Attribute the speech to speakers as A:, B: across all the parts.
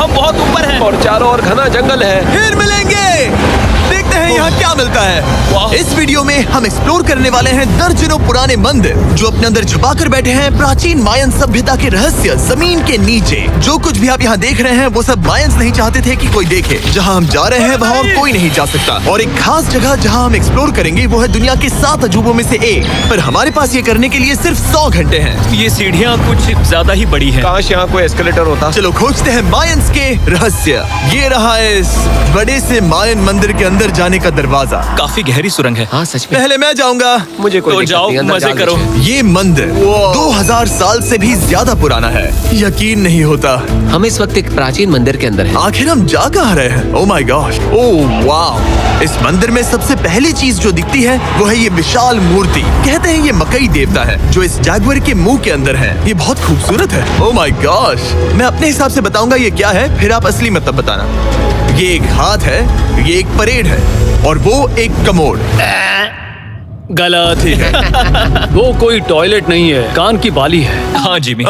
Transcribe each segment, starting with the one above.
A: हम बहुत ऊपर हैं
B: और चारों ओर घना जंगल है।
C: फिर मिलेंगे। देखते हैं यहाँ क्या मिलता है। इस वीडियो में हम एक्सप्लोर करने वाले हैं दर्जनों पुराने मंदिर जो अपने अंदर छुपा कर बैठे हैं प्राचीन मायन सभ्यता के रहस्य जमीन के नीचे। जो कुछ भी आप यहाँ देख रहे हैं वो सब मायंस नहीं चाहते थे कि कोई देखे। जहाँ हम जा रहे हैं वहाँ और कोई नहीं जा सकता। और एक खास जगह जहाँ हम एक्सप्लोर करेंगे वो है दुनिया के 7 अजूबों में से एक। पर हमारे पास ये करने के लिए सिर्फ 100 घंटे हैं।
A: ये सीढ़ियाँ कुछ ज्यादा ही बड़ी हैं।
B: काश यहाँ कोई एस्केलेटर होता।
C: चलो खोजते हैं मायंस के रहस्य। ये रहा इस बड़े से मायन मंदिर के अंदर जाने का दरवाजा।
A: काफी गहरी सुरंग है।
D: हाँ सच में।
C: पहले मैं जाऊंगा।
B: मुझे कोई
A: तो
B: दिक्कत
A: जाओ,
B: नहीं, अंदर
A: मजे
B: जाने
A: करो।
B: दीजिए।
C: ये मंदिर 2000 साल से भी ज्यादा पुराना है। यकीन नहीं होता।
D: हम इस वक्त एक प्राचीन मंदिर के अंदर हैं।
C: आखिर हम जा कहाँ रहे हैं? ओह माय गॉश, ओह वाह। इस मंदिर में सबसे पहली चीज जो दिखती है वो है ये विशाल मूर्ति। कहते हैं ये मकई देवता है जो इस जैगुआर के मुंह के अंदर है। ये बहुत खूबसूरत है। Oh my gosh. मैं अपने हिसाब से बताऊंगा ये क्या है, फिर आप असली मतलब बताना। ये एक हाथ है, ये एक परेड है और वो एक कमोड।
E: गलत है। वो कोई टॉयलेट नहीं है, कान की बाली है।
A: हाँ जिमी।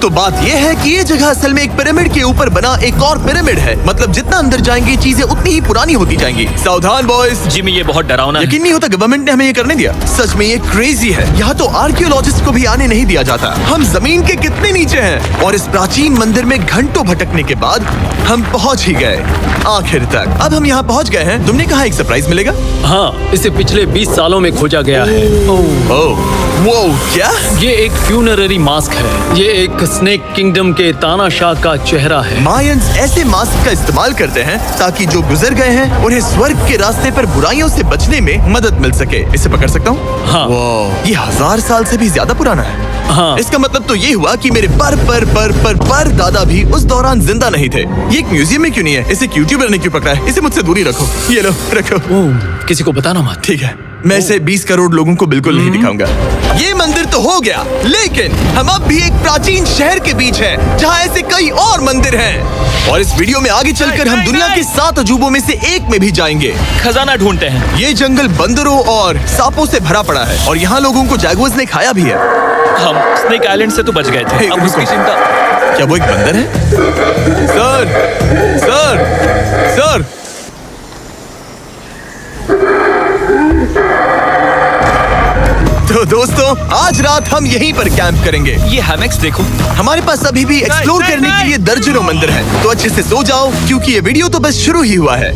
C: तो बात यह है कि ये जगह असल में एक पिरामिड के ऊपर बना एक और पिरामिड है। मतलब जितना अंदर जाएंगे चीजें उतनी ही पुरानी होती जाएंगी। सावधान बॉयज।
A: जिमी ये बहुत डरावना है।
C: यकीन नहीं होता गवर्नमेंट ने हमें ये करने दिया। सच में ये क्रेजी है। यहाँ तो आर्कियोलॉजिस्ट को भी आने नहीं दिया जाता। हम जमीन के कितने नीचे हैं और इस प्राचीन मंदिर में घंटों भटकने के बाद हम पहुँच ही गए आखिर तक। अब हम यहाँ पहुँच गए हैं। तुमने कहा एक सरप्राइज मिलेगा?
E: हाँ, इसे पिछले 20 सालों में खोजा गया है।
C: ओह वो क्या?
E: ये एक फ्यूनररी मास्क है। ये एक स्नेक किंगडम के तानाशाह का चेहरा है।
C: मायंस ऐसे मास्क का इस्तेमाल करते हैं ताकि जो गुजर गए हैं उन्हें स्वर्ग के रास्ते पर बुराइयों से बचने में मदद मिल सके। इसे पकड़ सकता हूँ?
E: हाँ।
C: ये 1000 साल से भी ज्यादा पुराना है।
E: हाँ।
C: इसका मतलब तो ये हुआ कि मेरे पर दादा भी उस दौरान जिंदा नहीं थे। ये एक म्यूजियम में क्यों नहीं है? इसे यूट्यूबर ने क्यों पकड़ा है? इसे मुझसे दूरी रखो। ये लो रखो।
E: किसी को बताना मत।
C: ठीक है, मैं इसे 20 करोड़ लोगों को बिल्कुल नहीं दिखाऊंगा। ये मंदिर तो हो गया, लेकिन हम अब भी एक प्राचीन शहर के बीच हैं, जहाँ ऐसे कई और मंदिर हैं। और इस वीडियो में आगे चलकर हम दुनिया के 7 अजूबों में से एक में भी जाएंगे।
A: खजाना ढूंढते हैं।
C: ये जंगल बंदरों और सांपों से भरा पड़ा है और यहाँ लोगों को जैगुआर्स ने खाया भी है।
A: हम स्नेक आइलैंड से तो बच गए थे। अब उसकी चिंता।
C: क्या वो एक बंदर है? सर सर सर तो दोस्तों आज रात हम यहीं पर कैंप करेंगे।
A: ये हैमक्स देखो।
C: हमारे पास अभी भी एक्सप्लोर करने के लिए दर्जनों मंदिर हैं। तो अच्छे से सो जाओ क्योंकि ये वीडियो तो बस शुरू ही हुआ है।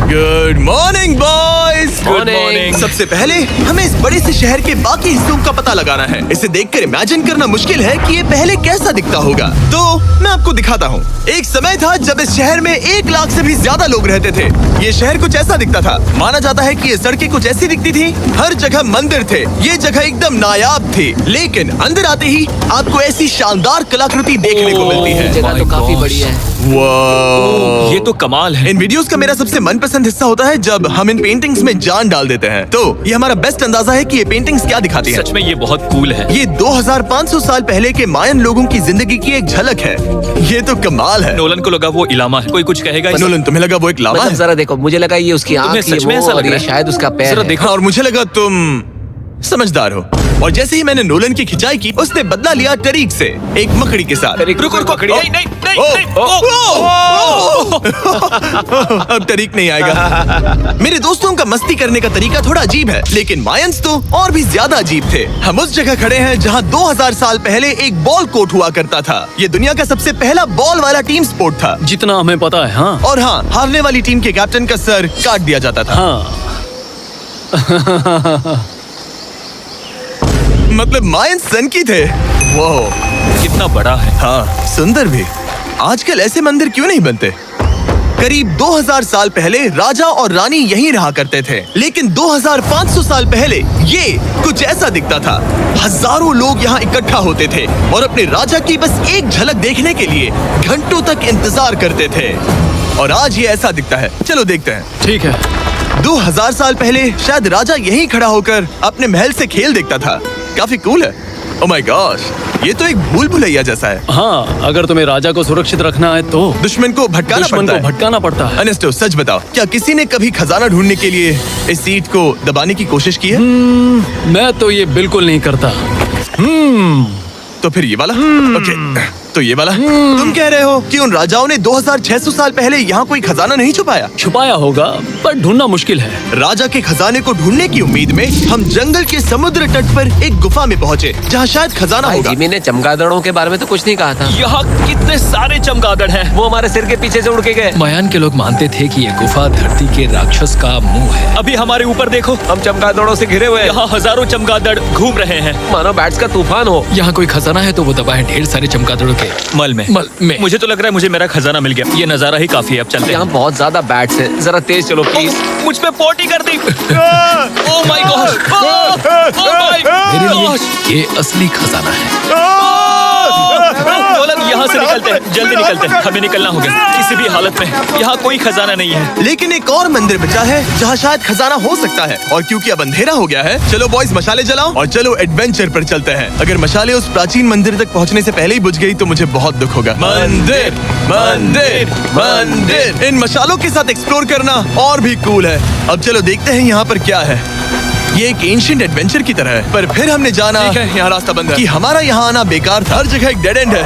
C: Good morning boys.
A: Good morning.
C: सबसे पहले हमें इस बड़े से शहर के बाकी हिस्सों का पता लगाना है। इसे देखकर इमेजिन करना मुश्किल है कि ये पहले कैसा दिखता होगा। तो मैं आपको दिखाता हूँ। एक समय था जब इस शहर में 1 लाख से भी ज्यादा लोग रहते थे। ये शहर कुछ ऐसा दिखता था। माना जाता है कि ये सड़कें कुछ ऐसी दिखती थी। हर जगह मंदिर थे। ये जगह एकदम नायाब थी। लेकिन अंदर आते ही आपको ऐसी शानदार कलाकृति देखने को मिलती है।
D: जगह तो काफी बड़ी है।
C: वाह,
A: ये तो कमाल है।
C: इन वीडियोस का मेरा सबसे मनपसंद हिस्सा होता है जब हम इन पेंटिंग्स में जान डाल देते हैं। तो ये हमारा बेस्ट अंदाजा है कि ये पेंटिंग्स क्या दिखाती हैं।
A: सच में ये बहुत कूल है।
C: ये 2500 साल पहले के मायन लोगों की जिंदगी की एक झलक है। ये तो कमाल है।
A: नोलन को लगा वो इलामा है। कोई कुछ कहेगा?
C: नोलन तुम्हें लगा वो एक लावा
D: मतलब
C: है?
D: जरा देखो, मुझे लगा ये उसकी
A: तुम्हें
D: आँख,
A: सच में
D: ये
A: ऐसा
D: वो,
A: लग
D: और
A: रहा
D: ये
A: है?
D: शायद उसका पैर
A: जरा
D: है।
A: देखो।
C: और मुझे लगा तुम समझदार हो। और जैसे ही मैंने नोलन की खिंचाई की उसने बदला लिया टरीक से, एक मकड़ी के साथ।
A: रुको रुको। नहीं नहीं नहीं नहीं।
C: अब तरीक नहीं आएगा। मेरे दोस्तों का मस्ती करने का तरीका थोड़ा अजीब है, लेकिन मायंस तो और भी ज्यादा अजीब थे। हम उस जगह खड़े हैं जहां 2000 साल पहले एक बॉल कोर्ट हुआ करता था। ये दुनिया का सबसे पहला बॉल वाला टीम स्पोर्ट था।
E: जितना हमें पता है। हाँ
C: और हाँ, हारने वाली टीम के कैप्टन का सर काट दिया जाता था।
E: हाँ।
C: मतलब मायंस सन की थे। वाह,
A: कितना बड़ा है।
C: हाँ सुंदर भी। आजकल ऐसे मंदिर क्यों नहीं बनते? करीब 2000 साल पहले राजा और रानी यहीं रहा करते थे, लेकिन 2500 साल पहले ये कुछ ऐसा दिखता था। हजारों लोग यहाँ इकट्ठा होते थे और अपने राजा की बस एक झलक देखने के लिए घंटों तक इंतजार करते थे। और आज ये ऐसा दिखता है। चलो देखते हैं।
E: ठीक है।
C: 2000 साल पहले शायद राजा यहीं खड़ा होकर अपने महल से खेल देखता था। काफी कूल है। ओह माय गॉश, ये तो एक भूल भुलैया जैसा है।
E: हाँ, अगर तुम्हें राजा को सुरक्षित रखना है तो
C: दुश्मन को भटकाना पड़ता है।
E: पड़ता है।
C: सच बताओ, क्या किसी ने कभी खजाना ढूंढने के लिए इस सीट को दबाने की कोशिश की है?
E: मैं तो ये बिल्कुल नहीं करता।
C: तो फिर ये वाला? ओके। तो ये वाला तुम कह रहे हो कि उन राजाओं ने 2600 साल पहले यहाँ कोई खजाना नहीं छुपाया?
E: छुपाया होगा पर ढूंढना मुश्किल है।
C: राजा के खजाने को ढूंढने की उम्मीद में हम जंगल के समुद्र तट पर एक गुफा में पहुँचे जहाँ शायद खजाना
D: भाई
C: होगा।
D: जिमी ने चमगादड़ों के बारे में तो कुछ नहीं कहा था।
A: यहाँ कितने सारे चमगादड़ हैं।
D: वो हमारे सिर के पीछे से उड़ के गए।
F: मायान के लोग मानते थे कि ये गुफा धरती के राक्षस का मुंह है।
A: अभी हमारे ऊपर देखो,
D: हम चमगादड़ों से घिरे हुए हैं।
A: यहाँ हजारों चमगादड़ घूम रहे हैं।
D: मानो बैट्स का तूफान हो।
F: यहाँ कोई खजाना है तो वो दबा है ढेर सारे चमगादड़ों के
A: मल में। मुझे तो लग रहा है मुझे मेरा खजाना मिल गया। ये नजारा ही काफी है। अब चलते
D: यहाँ
A: हैं।
D: बहुत ज्यादा बैट्स हैं। जरा तेज चलो प्लीज।
A: मुझ पे पोटी कर दी। Oh my God, oh my
F: मेरे
A: गॉड।
F: लिए ये असली खजाना है।
A: नोलन, यहाँ से निकलते हैं, जल्दी निकलते हैं। हमें निकलना होगा किसी भी हालत में। यहाँ कोई खजाना नहीं है।
C: लेकिन एक और मंदिर बचा है जहाँ शायद खजाना हो सकता है। और क्योंकि अब अंधेरा हो गया है, चलो बॉयज मशाले जलाओ और चलो एडवेंचर पर चलते हैं। अगर मशाले उस प्राचीन मंदिर तक पहुँचने से पहले ही बुझ गई तो मुझे बहुत दुख होगा। मंदिर मंदिर मंदिर, इन मशालों के साथ एक्सप्लोर करना और भी कूल है। अब चलो देखते हैं यहाँ पर क्या है। ये एक एंशिएंट एडवेंचर की तरह है, पर फिर हमने जाना
A: ठीक है, यहाँ रास्ता बंद है।
C: कि हमारा यहाँ आना बेकार था। हर जगह एक डेड एंड है।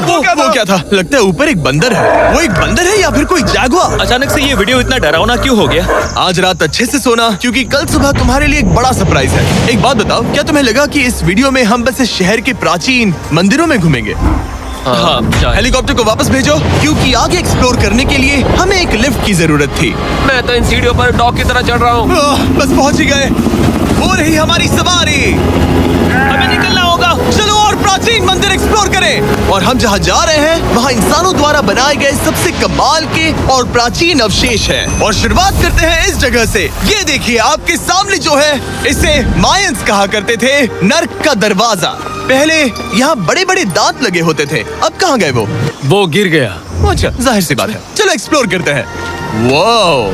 C: वो क्या था? लगता है ऊपर एक बंदर है। वो एक बंदर है या फिर कोई जैगुआर?
A: अचानक से ये वीडियो इतना डरावना क्यों हो गया?
C: आज रात अच्छे से सोना, क्योंकि कल सुबह तुम्हारे लिए एक बड़ा सरप्राइज है। एक बात बताओ, क्या तुम्हें लगा कि इस वीडियो में हम बस इस शहर के प्राचीन मंदिरों में घूमेंगे?
A: हाँ, शायद।
C: हेलीकॉप्टर को वापस भेजो, क्योंकि आगे एक्सप्लोर करने के लिए हमें एक लिफ्ट की जरूरत थी।
D: मैं तो इन सीढ़ियों पर डॉग की तरह चढ़ रहा हूँ।
C: बस पहुंच ही गए। हो रही हमारी सवारी।
A: हमें निकलना होगा।
C: चलो और प्राचीन मंदिर एक्सप्लोर करें। और हम जहाँ जा रहे हैं वहाँ इंसानों द्वारा बनाए गए सबसे कमाल के और प्राचीन अवशेष हैं। और शुरुआत करते हैं इस जगह से। ये देखिए आपके सामने जो है, इसे मायंस कहा करते थे नर्क का दरवाजा। पहले यहाँ बड़े बड़े दांत लगे होते थे, अब कहाँ गए वो
E: गिर गया।
C: अच्छा, जाहिर सी बात है। चलो एक्सप्लोर करते हैं। वाओ,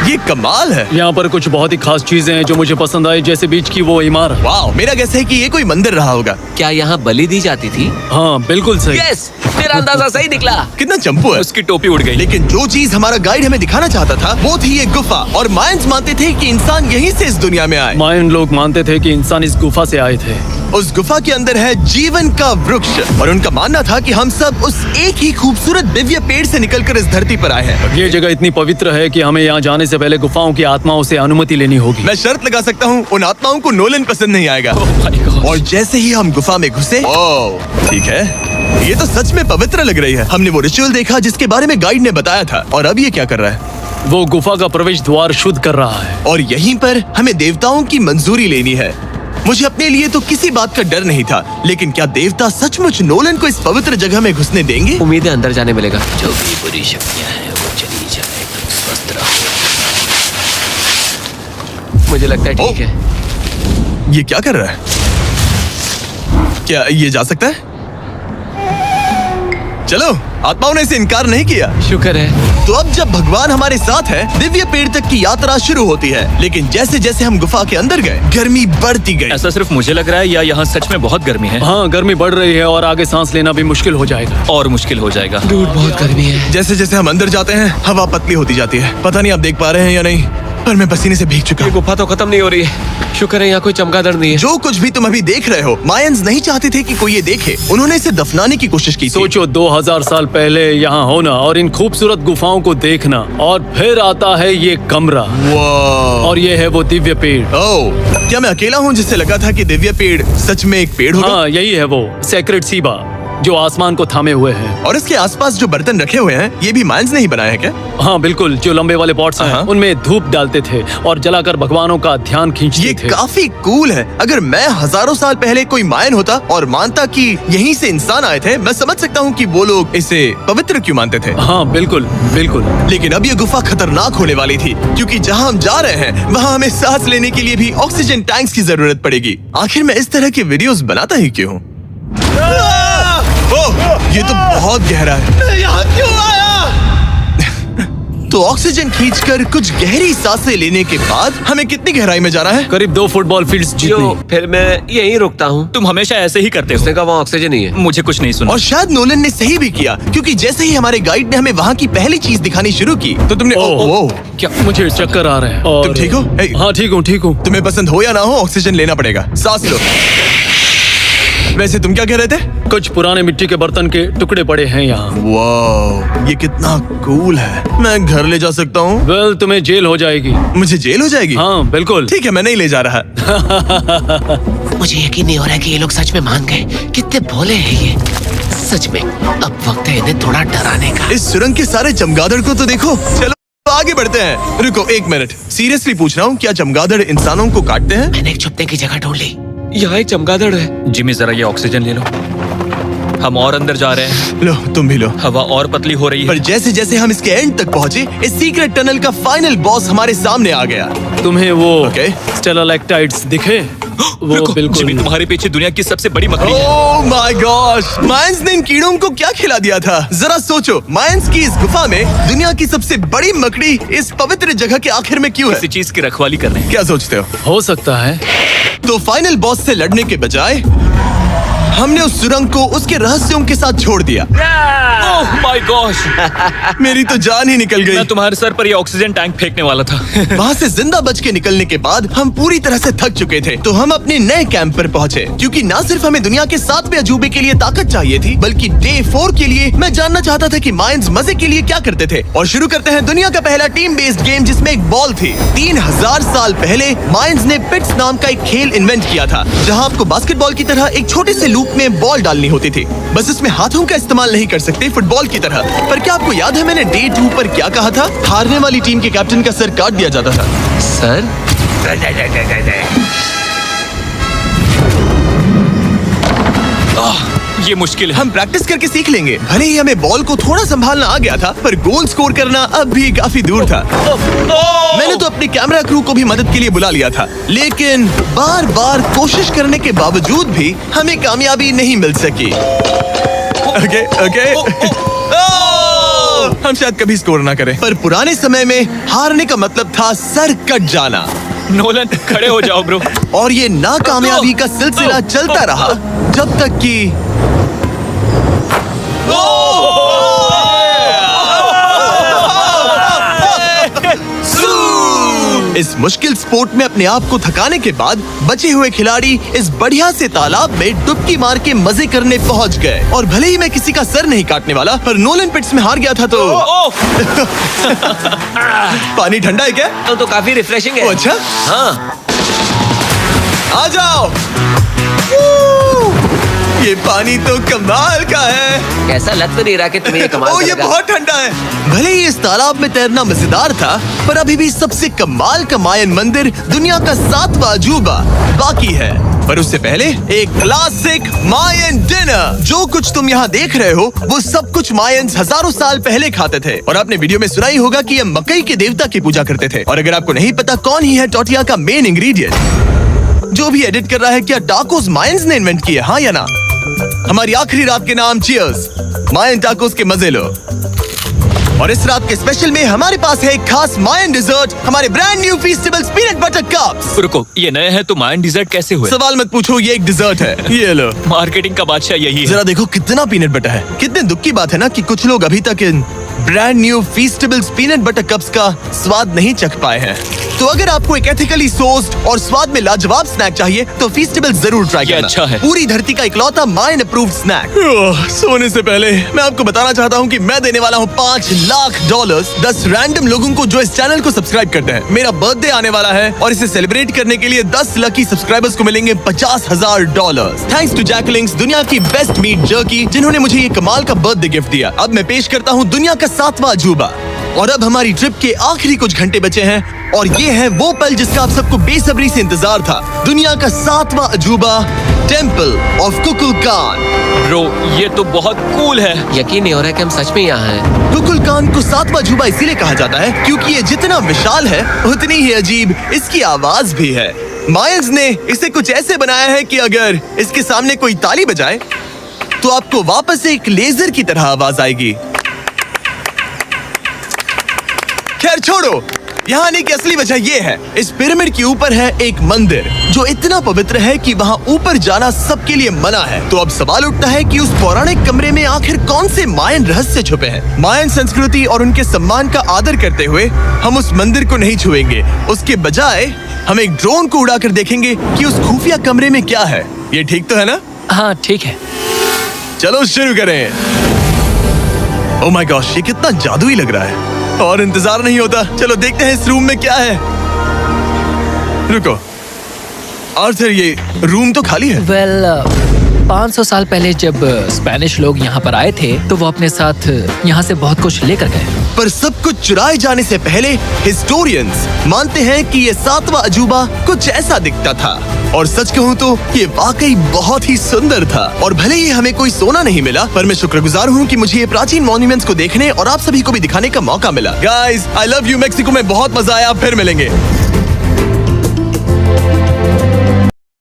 C: ये कमाल है।
E: यहाँ पर कुछ बहुत ही खास चीजें हैं जो मुझे पसंद आई, जैसे बीच की वो इमारत।
C: वाओ, मेरा गैस है कि ये कोई मंदिर रहा होगा।
D: क्या यहाँ बलि दी जाती थी?
E: हाँ बिल्कुल सही।
D: यस, मेरा अंदाजा सही निकला।
C: कितना चंपू है।
A: उसकी टोपी उड़ गई।
C: लेकिन जो चीज हमारा गाइड हमें दिखाना चाहता था वो थी ये गुफा। और मायंस मानते थे कि इंसान यहीं से इस दुनिया में आए।
E: मायन लोग मानते थे कि इंसान इस गुफा से आए थे।
C: उस गुफा के अंदर है जीवन का वृक्ष। और उनका मानना था कि हम सब उस एक ही खूबसूरत दिव्य पेड़ से निकलकर इस धरती पर आए हैं।
E: ये जगह इतनी पवित्र है कि हमें यहाँ जाने से पहले गुफाओं की आत्माओं से अनुमति लेनी होगी।
C: मैं शर्त लगा सकता हूँ उन आत्माओं को नोलन पसंद नहीं आएगा।
A: my God।
C: और जैसे ही हम गुफा में घुसे, ओह ठीक है, ये तो सच में पवित्र लग रही है। हमने वो रिचुअल देखा जिसके बारे में गाइड ने बताया था। और अब ये क्या कर रहा है?
E: वो गुफा का प्रवेश द्वार शुद्ध कर रहा है।
C: और यहीं पर हमें देवताओं की मंजूरी लेनी है। मुझे अपने लिए तो किसी बात का डर नहीं था, लेकिन क्या देवता सचमुच नोलन को इस पवित्र जगह में घुसने देंगे?
D: उम्मीद है अंदर जाने मिलेगा।
F: जो भी बुरी शक्तियाँ हैं वो चली जाए, तुम स्वस्थ रहो।
D: मुझे लगता है ठीक है।
C: ये क्या कर रहा है? क्या ये जा सकता है? चलो, आत्माओं ने इसे इनकार नहीं किया।
D: शुक्र है।
C: तो अब जब भगवान हमारे साथ है, दिव्य पेड़ तक की यात्रा शुरू होती है। लेकिन जैसे जैसे हम गुफा के अंदर गए, गर्मी बढ़ती गई।
A: ऐसा सिर्फ मुझे लग रहा है या यहाँ सच में बहुत गर्मी है?
E: हाँ, गर्मी बढ़ रही है और आगे सांस लेना भी मुश्किल हो जाएगा।
A: और मुश्किल हो जाएगा।
D: दूर बहुत गर्मी है।
C: जैसे जैसे हम अंदर जाते हैं, हवा पतली होती जाती है। पता नहीं आप देख पा रहे हैं या नहीं, पर मैं पसीने से भीग चुका
D: ये
C: हूँ।
D: गुफा तो खत्म नहीं हो रही है। शुक्र है यहाँ कोई चमगादड़ नहीं है।
C: जो कुछ भी तुम अभी देख रहे हो, मायंस नहीं चाहते थे कि कोई ये देखे। उन्होंने इसे दफनाने की कोशिश की थी।
E: सोचो 2000 साल पहले यहाँ होना और इन खूबसूरत गुफाओं को देखना, और फिर आता है ये कमरा,
C: वाह।
E: और ये है वो दिव्य पेड़।
C: ओह, क्या मैं अकेला हूँ जिससे लगा था कि दिव्य पेड़ सच में एक पेड़ होगा?
E: हाँ, यही है वो सेक्रेड सीबा जो आसमान को थामे हुए है।
C: और इसके आसपास जो बर्तन रखे हुए हैं, ये भी मायंस ने ही बनाए हैं क्या?
E: हाँ बिल्कुल, जो लंबे वाले पॉट्स हैं,
C: हाँ।
E: उनमें धूप डालते थे और जलाकर भगवानों का ध्यान खींचते
C: ये
E: थे।
C: काफी कूल है। अगर मैं हजारों साल पहले कोई मायन होता और मानता कि यहीं से इंसान आए थे, मैं समझ सकता हूँ कि वो लोग इसे पवित्र क्यों मानते थे।
E: हाँ बिल्कुल बिल्कुल।
C: लेकिन अब ये गुफा खतरनाक होने वाली थी, क्योंकि जहाँ हम जा रहे हैं वहाँ हमें सांस लेने के लिए भी ऑक्सीजन टैंक्स की जरूरत पड़ेगी। आखिर मैं इस तरह के वीडियोस बनाता ही क्यों हूँ? ओह, ये तो बहुत गहरा है। यहाँ क्यों आया? तो ऑक्सीजन खींचकर कुछ गहरी सांसें लेने के बाद हमें कितनी गहराई में जाना है?
E: करीब 2 फुटबॉल फील्ड्स
D: जो
E: जितनी।
D: फिर मैं यहीं रुकता हूँ।
A: तुम हमेशा ऐसे ही करते
D: उसने
A: हो।
D: कहा वहाँ ऑक्सीजन नहीं है।
A: मुझे कुछ नहीं सुना।
C: और शायद नोलन ने सही भी किया, क्योंकि जैसे ही हमारे गाइड ने हमें वहाँ की पहली चीज दिखानी शुरू की तो तुमने
E: ओह, क्या मुझे चक्कर आ रहे हैं। और
C: तुम ठीक हो? हे।
E: हाँ ठीक हूँ ठीक हूँ।
C: तुम्हें पसंद हो या ना हो, ऑक्सीजन लेना पड़ेगा। सांस लो। वैसे तुम क्या कह रहे थे?
E: कुछ पुराने मिट्टी के बर्तन के टुकड़े पड़े हैं यहाँ।
C: वाह, ये कितना कूल है। मैं घर ले जा सकता हूँ?
E: वेल, तुम्हें जेल हो जाएगी।
C: मुझे जेल हो जाएगी?
E: हाँ बिल्कुल।
C: ठीक है, मैं नहीं ले जा रहा।
G: मुझे यकीन नहीं हो रहा है कि ये लोग सच में मान गए। कितने भोले हैं ये। सच में अब वक्त है इन्हें थोड़ा डराने का।
C: इस सुरंग के सारे चमगादड़ को तो देखो। चलो आगे बढ़ते हैं। रुको एक मिनट, सीरियसली पूछ रहा हूँ, क्या चमगादड़ इंसानों को काटते हैं?
G: मैंने एक छुपने की जगह ढूंढ ली।
D: यहाँ एक चमगादड़ है।
A: जिमी जरा ये ऑक्सीजन ले लो। हम और अंदर जा रहे हैं।
C: लो तुम भी लो।
A: हवा और पतली हो रही
C: पर
A: है।
C: जैसे जैसे हम इसके एंड तक पहुँचे, इस सीक्रेट टनल का फाइनल बॉस हमारे सामने आ गया।
E: तुम्हें वो
C: Okay.
E: स्टेलालाइटाइट्स दिखे? वो
A: रुको,
E: बिल्कुल।
A: जिमी तुम्हारे पीछे दुनिया की सबसे बड़ी मकड़ी है।
C: ओह माय गॉश, मायंस ने इन कीड़ों को क्या खिला दिया था? जरा सोचो, मायंस की इस गुफा में दुनिया की सबसे बड़ी मकड़ी इस पवित्र जगह के आखिर में क्यों है?
A: किसी चीज की रखवाली कर रहे हैं।
C: क्या सोचते
E: हो सकता है।
C: तो फाइनल बॉस से लड़ने के बजाय हमने उस सुरंग को उसके रहस्यों के साथ छोड़ दिया।
A: ओह माय गॉश,
C: मेरी तो जान ही निकल गई।
A: मैं तुम्हारे सर पर ये ऑक्सीजन टैंक फेंकने वाला था।
C: वहाँ से जिंदा बच के निकलने के बाद हम पूरी तरह से थक चुके थे, तो हम अपने नए कैंप पर पहुँचे। क्योंकि न सिर्फ हमें दुनिया के 7वें अजूबे के लिए ताकत चाहिए थी, बल्कि डे 4 के लिए मैं जानना चाहता था कि मायंस मजे के लिए क्या करते थे। और शुरू करते हैं दुनिया का पहला टीम बेस्ड गेम, जिसमें एक बॉल थी। 3000 साल पहले मायंस ने पिट्स नाम का एक खेल इन्वेंट किया था, जहाँ आपको बास्केटबॉल की तरह एक छोटे से लूप में बॉल डालनी होती थी। बस इसमें हाथों का इस्तेमाल नहीं कर सकते, फुटबॉल की तरह। पर क्या आपको याद है मैंने डे 2 पर क्या कहा था? हारने वाली टीम के कैप्टन का सर काट दिया जाता था।
G: सर
A: ये मुश्किल है।
C: हम प्रैक्टिस करके सीख लेंगे। भले ही हमें बॉल को थोड़ा संभालना आ गया था, पर गोल स्कोर करना अब भी काफी दूर था। मैंने तो अपने कैमरा क्रू को भी मदद के लिए बुला लिया था, लेकिन बार बार कोशिश करने के बावजूद भी हमें कामयाबी नहीं मिल सकी। ओके हम शायद कभी स्कोर ना करें, पर पुराने समय में हारने का मतलब था सर कट जाना।
A: नोलन खड़े हो जाओ ब्रो।
C: और ये नाकामयाबी का सिलसिला चलता रहा जब तक कि इस मुश्किल स्पोर्ट में अपने आप को थकाने के बाद बचे हुए खिलाड़ी इस बढ़िया से तालाब में डुबकी मार के मजे करने पहुंच गए। और भले ही मैं किसी का सर नहीं काटने वाला, पर नोलन पिट्स में हार गया था तो पानी ठंडा है क्या?
D: तो काफी रिफ्रेशिंग है।
C: ओ, अच्छा
D: हाँ।
C: आ जाओ। ये पानी तो कमाल का है।
D: कैसा लग तो नहीं रहा कि तुम्हें ये कमाल
C: ओ, ये
D: करेगा।
C: बहुत ठंडा है। भले ही इस तालाब में तैरना मजेदार था, पर अभी भी सबसे कमाल का मायन मंदिर, दुनिया का 7वां अजूबा बाकी है। पर उससे पहले एक क्लासिक मायन डिनर। जो कुछ तुम यहाँ देख रहे हो, वो सब कुछ मायंस हजारों साल पहले खाते थे। और आपने वीडियो में सुना ही होगा कि ये मकई के देवता की पूजा करते थे। और अगर आपको नहीं पता कौन ही है टोटिया का मेन इंग्रेडिएंट, जो भी एडिट कर रहा है, क्या टाकोस मायंस ने इन्वेंट किए? हाँ या ना? हमारी आखिरी रात के नाम चियर्स। मायन टाकोस के मजे लो। और इस रात के स्पेशल में हमारे पास है एक खास मायन डिजर्ट, हमारे brand new Feastables peanut butter cups.
A: रुको, ये नए हैं तो मायन डिजर्ट कैसे हुए?
C: सवाल मत पूछो, ये एक डिजर्ट है। ये लो।
A: मार्केटिंग का बादशाह यही है।
C: जरा देखो कितना पीनट बटर है। कितने दुख की बात है ना कि कुछ लोग अभी तक इन brand new Feastables peanut butter cups का स्वाद नहीं चख पाए हैं। तो अगर आपको एक एथिकली सोर्स्ड और स्वाद में लाजवाब स्नैक चाहिए, तो फीस्टेबल्स जरूर ट्राई करना।
A: अच्छा है।
C: पूरी धरती का इकलौता मायन अप्रूव्ड स्नैक। सोने से पहले मैं आपको बताना चाहता हूँ कि मैं देने वाला हूँ $5 लाख 10 रैंडम लोगों को जो इस चैनल को सब्सक्राइब करते हैं। मेरा बर्थडे आने वाला है और इसे सेलिब्रेट करने के लिए 10 लकी सब्सक्राइबर्स को मिलेंगे $50,000। थैंक्स टू जैकलिंग्स, दुनिया की बेस्ट मीट जर्की, जिन्होंने मुझे ये कमाल का बर्थडे गिफ्ट दिया। अब मैं पेश करता हूँ दुनिया का 7वां अजूबा। और अब हमारी ट्रिप के आखिरी कुछ घंटे बचे हैं, और ये है वो पल जिसका आप सबको बेसब्री से इंतजार था। दुनिया का 7वां अजूबा, टेम्पल ऑफ कुकुलकान।
A: ब्रो, ये तो बहुत कूल है।
D: यकीन नहीं हो रहा है कि हम सच में यहाँ हैं।
C: कुकुलकान को 7वां अजूबा इसीलिए कहा जाता है क्योंकि ये जितना विशाल है, उतनी ही अजीब इसकी आवाज भी है। मायंस ने इसे कुछ ऐसे बनाया है कि अगर इसके सामने कोई ताली बजाए, तो आपको वापस से एक लेजर की तरह आवाज आएगी। खैर छोड़ो, यहाँ आने की असली वजह ये है, इस पिरामिड के ऊपर है एक मंदिर जो इतना पवित्र है कि वहाँ ऊपर जाना सबके लिए मना है। तो अब सवाल उठता है कि उस पौराणिक कमरे में आखिर कौन से मायन रहस्य छुपे हैं। मायन संस्कृति और उनके सम्मान का आदर करते हुए हम उस मंदिर को नहीं छुएंगे। उसके बजाय हम एक ड्रोन को उड़ाकर देखेंगे कि उस खुफिया कमरे में क्या है। ये ठीक तो है ना?
F: हाँ ठीक है।
C: चलो शुरू करें। ओह माय गॉश, ये कितना जादुई लग रहा है और इंतजार नहीं होता। चलो देखते हैं इस रूम में क्या है। रुको आर्थर, ये रूम तो खाली है।
F: वेल 500 साल पहले जब स्पेनिश लोग यहाँ पर आए थे तो वो अपने साथ यहाँ से बहुत कुछ लेकर गए।
C: पर सब कुछ चुराए जाने से पहले हिस्टोरियंस मानते हैं कि ये 7वां अजूबा कुछ ऐसा दिखता था। और सच कहूँ तो ये वाकई बहुत ही सुंदर था। और भले ही हमें कोई सोना नहीं मिला, पर मैं शुक्रगुजार हूँ कि मुझे ये प्राचीन मॉन्यूमेंट्स को देखने और आप सभी को भी दिखाने का मौका मिला। Guys, I love you. Mexico में बहुत मजा आया। फिर मिलेंगे।